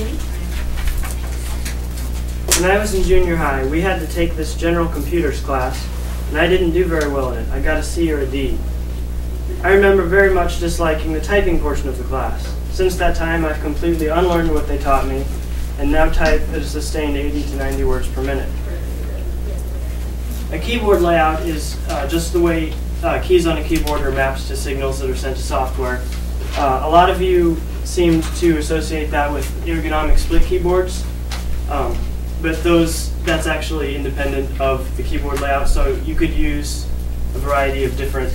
Amy. When I was in junior high, we had to take this general computers class, and I didn't do very well in it. I got a C or a D. I remember very much disliking the typing portion of the class. Since that time, I've completely unlearned what they taught me, and now type at a sustained 80 to 90 words per minute. A keyboard layout is just the way keys on a keyboard are mapped to signals that are sent to software. A lot of you seem to associate that with ergonomic split keyboards, but that's actually independent of the keyboard layout, so you could use a variety of different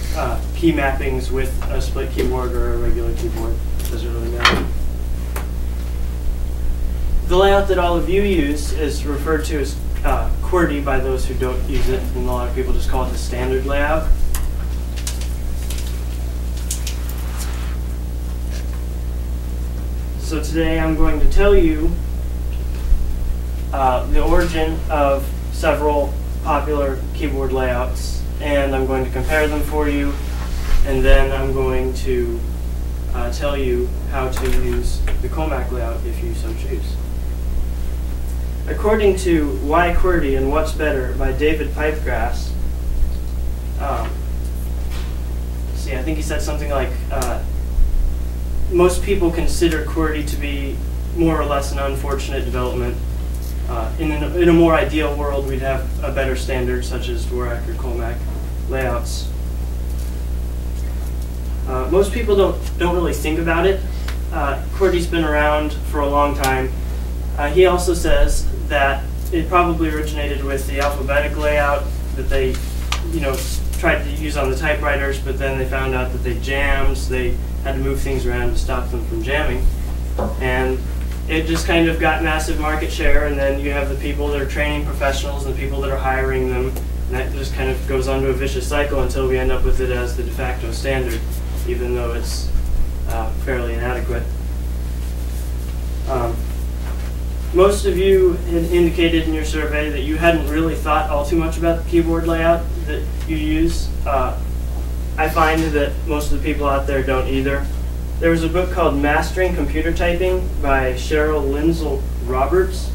key mappings with a split keyboard or a regular keyboard. It doesn't really matter. The layout that all of you use is referred to as QWERTY by those who don't use it, and a lot of people just call it the standard layout. So today I'm going to tell you the origin of several popular keyboard layouts, and I'm going to compare them for you, and then I'm going to tell you how to use the Colemak layout if you so choose. According to Why QWERTY and What's Better by David Pipegrass, see, I think he said something like, most people consider QWERTY to be more or less an unfortunate development. In a more ideal world, we'd have a better standard, such as Dvorak or Colemak layouts. Most people don't really think about it. QWERTY's been around for a long time. He also says that it probably originated with the alphabetic layout that they, tried to use on the typewriters, but then they found out that they jammed. They had to move things around to stop them from jamming, and it just kind of got massive market share. And then you have the people that are training professionals and the people that are hiring them, and that just kind of goes on to a vicious cycle until we end up with it as the de facto standard, even though it's fairly inadequate. Most of you had indicated in your survey that you hadn't really thought all too much about the keyboard layout that you use. I find that most of the people out there don't either. There was a book called Mastering Computer Typing by Cheryl Lindsell Roberts,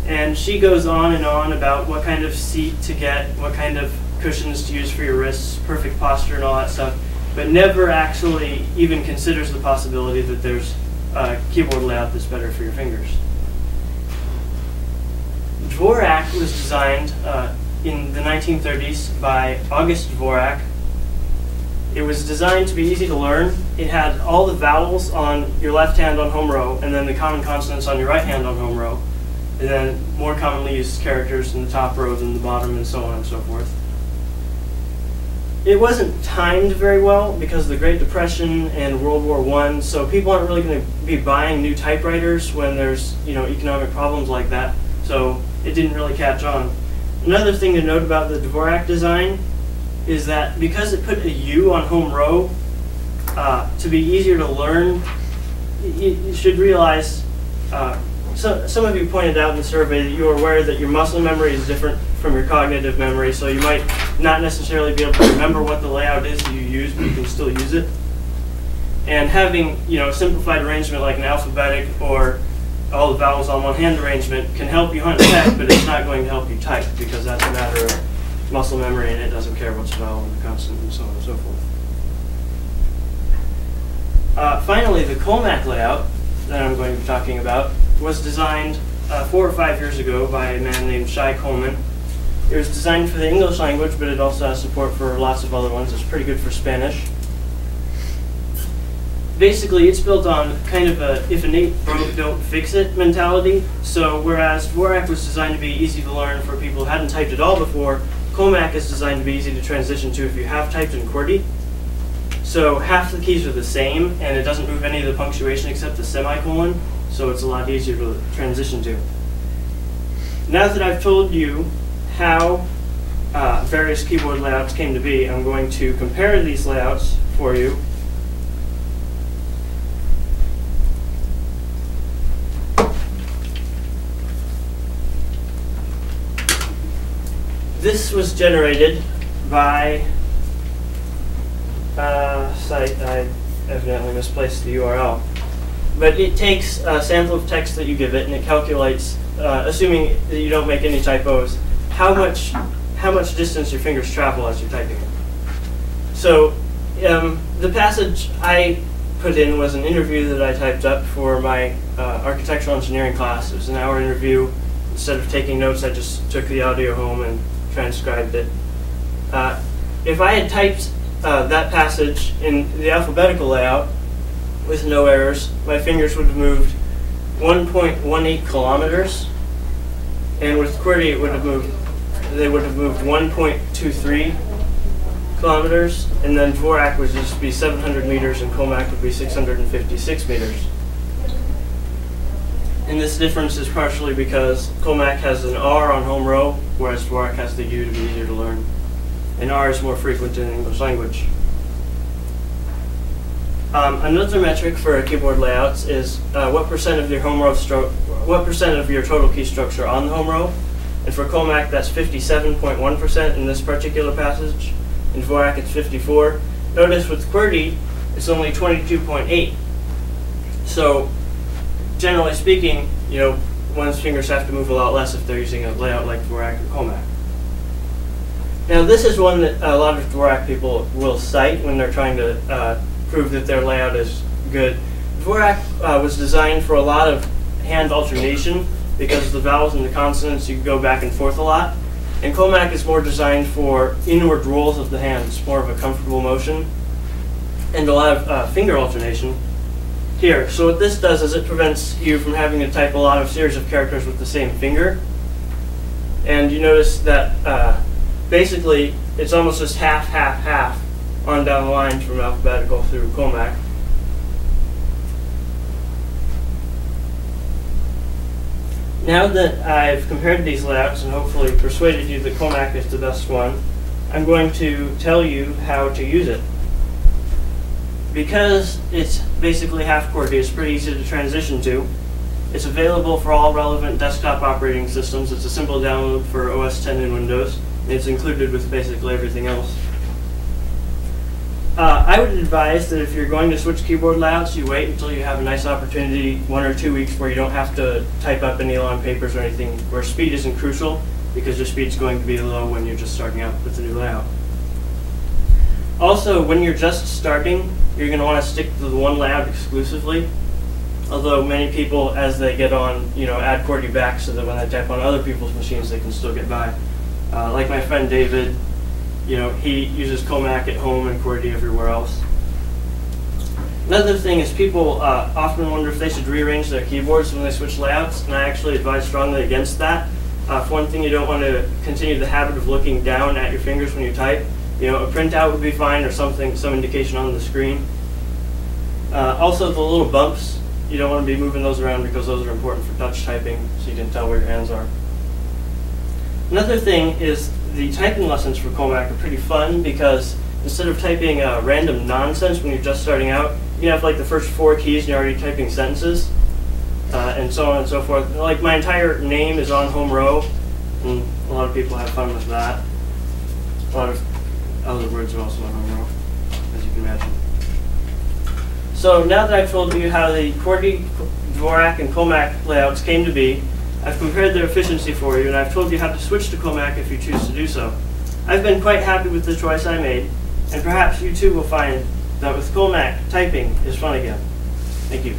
and she goes on and on about what kind of seat to get, what kind of cushions to use for your wrists, perfect posture and all that stuff, but never actually even considers the possibility that there's a keyboard layout that's better for your fingers. Dvorak was designed in the 1930s by August Dvorak. It was designed to be easy to learn. It had all the vowels on your left hand on home row, and then the common consonants on your right hand on home row, and then more commonly used characters in the top row than the bottom, and so on and so forth. It wasn't timed very well because of the Great Depression and World War I, so people aren't really going to be buying new typewriters when there's economic problems like that, so it didn't really catch on. Another thing to note about the Dvorak design is that because it put a U on home row, to be easier to learn, you should realize, some of you pointed out in the survey that you were aware that your muscle memory is different from your cognitive memory, so you might not necessarily be able to remember what the layout is that you use, but you can still use it. And having a simplified arrangement like an alphabetic or all the vowels on one hand arrangement can help you hunt text, but it's not going to help you type because that's a matter of muscle memory, and it doesn't care what's vowel and consonant and so on and so forth. Finally, the Colemak layout that I'm going to be talking about was designed 4 or 5 years ago by a man named Shai Coleman. It was designed for the English language, but it also has support for lots of other ones. It's pretty good for Spanish. Basically, it's built on kind of a if it ain't broke, don't fix it mentality. So whereas Dvorak was designed to be easy to learn for people who hadn't typed at all before, Colemak is designed to be easy to transition to if you have typed in QWERTY. So half the keys are the same, and it doesn't move any of the punctuation except the semicolon, so it's a lot easier to transition to. Now that I've told you how various keyboard layouts came to be, I'm going to compare these layouts for you. This was generated by a site. I evidently misplaced the URL. but it takes a sample of text that you give it, and it calculates, assuming that you don't make any typos, how much distance your fingers travel as you're typing it. So the passage I put in was an interview that I typed up for my architectural engineering class. It was an hour interview. Instead of taking notes, I just took the audio home and transcribed it. If I had typed that passage in the alphabetical layout with no errors, my fingers would have moved 1.18 kilometers, and with QWERTY they would have moved 1.23 kilometers, and then Dvorak would just be 700 meters and Colemak would be 656 meters. And this difference is partially because Colemak has an R on home row, whereas Dvorak has the U to be easier to learn. And R is more frequent in the English language. Another metric for keyboard layouts is what percent of your home row what percent of your total keystrokes are on the home row. And for Colemak, that's 57.1% in this particular passage. In Dvorak, it's 54. Notice with QWERTY, it's only 22.8. So, generally speaking, one's fingers have to move a lot less if they're using a layout like Dvorak or Colemak. Now, this is one that a lot of Dvorak people will cite when they're trying to prove that their layout is good. Dvorak was designed for a lot of hand alternation because of the vowels and the consonants. You can go back and forth a lot. And Colemak is more designed for inward rolls of the hands, more of a comfortable motion, and a lot of finger alternation here. So what this does is it prevents you from having to type a lot of series of characters with the same finger. And you notice that basically it's almost just half, half, half on down the line from alphabetical through Colemak. Now that I've compared these layouts and hopefully persuaded you that Colemak is the best one, I'm going to tell you how to use it. Because it's basically half QWERTY, it's pretty easy to transition to. It's available for all relevant desktop operating systems. It's a simple download for OS X and Windows. And it's included with basically everything else. I would advise that if you're going to switch keyboard layouts, you wait until you have a nice opportunity, 1 or 2 weeks, where you don't have to type up any long papers or anything, where speed isn't crucial, because your speed's going to be low when you're just starting out with a new layout. Also, when you're just starting, you're going to want to stick to the one layout exclusively. Although many people, as they get on, add QWERTY back so that when they type on other people's machines, they can still get by. Like my friend David, he uses Colemak at home and QWERTY everywhere else. Another thing is people often wonder if they should rearrange their keyboards when they switch layouts, and I actually advise strongly against that. For one thing, you don't want to continue the habit of looking down at your fingers when you type. A printout would be fine, or some indication on the screen. Also, the little bumps, you don't want to be moving those around because those are important for touch typing, so you can tell where your hands are. Another thing is the typing lessons for Colemak are pretty fun because instead of typing random nonsense when you're just starting out, you have like the first 4 keys and you're already typing sentences, and so on and so forth. Like my entire name is on home row, and a lot of people have fun with that. A lot of other words are also on home row, as you can imagine. So now that I've told you how the QWERTY, Dvorak, and Colemak layouts came to be, I've compared their efficiency for you, and I've told you how to switch to Colemak if you choose to do so. I've been quite happy with the choice I made, and perhaps you too will find that with Colemak, typing is fun again. Thank you.